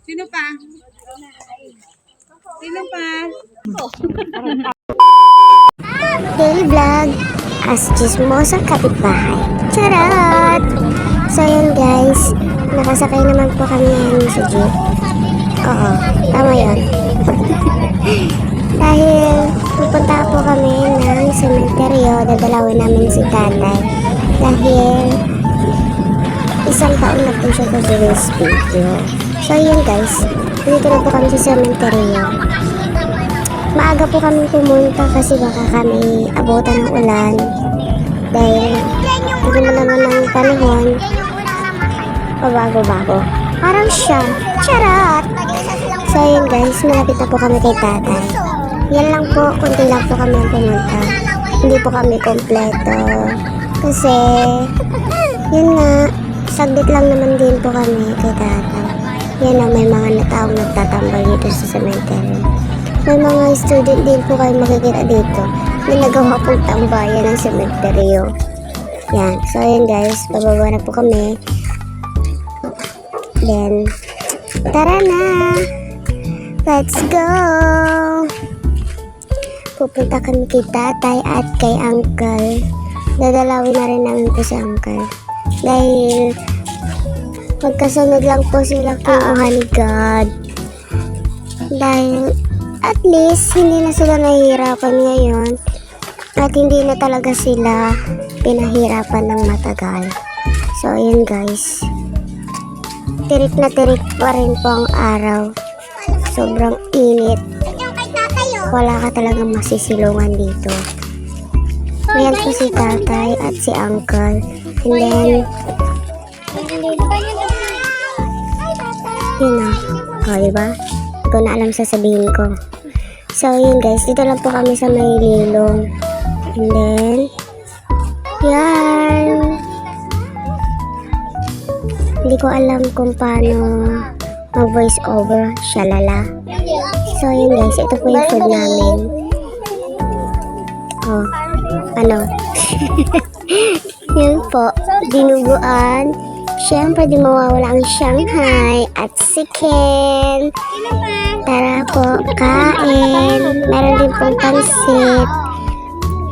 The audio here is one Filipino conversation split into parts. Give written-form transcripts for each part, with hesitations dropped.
Sino pa? Sino pa? Daily vlog as chismosang kapitbahay. Charot! So yun guys, nakasakay naman po kami ngayon sa jeep. Oo, tama yun. Dahil pupunta po kami ng sementeryo, dadalawin namin si tatay. Dahil isang taon na po siya sa Jewish video. So yun guys, dito na po kami sa sementeryo. Maaga po kami pumunta kasi baka kami abutan ng ulan. Dahil hindi mo naman ng panahon, pabago-bago. Parang siya. Charot! So yun guys, malapit na po kami kay tatay. Yan lang po, kunti lang po kami ang pumunta. Hindi po kami kompleto. Kasi, yun nga, saglit lang naman din po kami kay tatay. Yan na, may mga taong nagtatambal dito sa cemetery. May mga student din po kayo makikita dito na nagawa pong tambayan ng cemetery. Yan, so yun guys, bababa na po kami. Then, tara na! Let's go! Pupunta kami kay tatay at kay uncle. Dadalawin na rin namin po si uncle. Dahil magkasunod lang po sila kinuha ni God. Dahil at least hindi na sila nahihirapan ngayon at hindi na talaga sila pinahirapan ng matagal. So yun guys, tirik na tirik pa rin po ang araw. Sobrang init. Wala ka talagang masisilungan dito. Ayan po si tatay at si uncle. And then, yun na. O, diba? Hindi ko na alam sasabihin ko. So, yun guys. Dito lang po kami sa Maylilong. And then, yan. Hindi ko alam kung paano mag-voice over. Shalala. So, yun guys. Ito po yung food namin. Oh, ano? Yun po. Dinuguan. Siyempre, di mawawala ang Shanghai at chicken. Tara po, kain. Meron din pong pansit.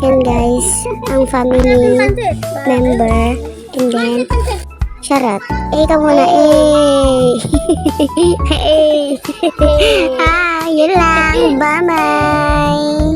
Yan guys, ang family member. And then, charot. Ikaw muna, yun lang. Bye-bye.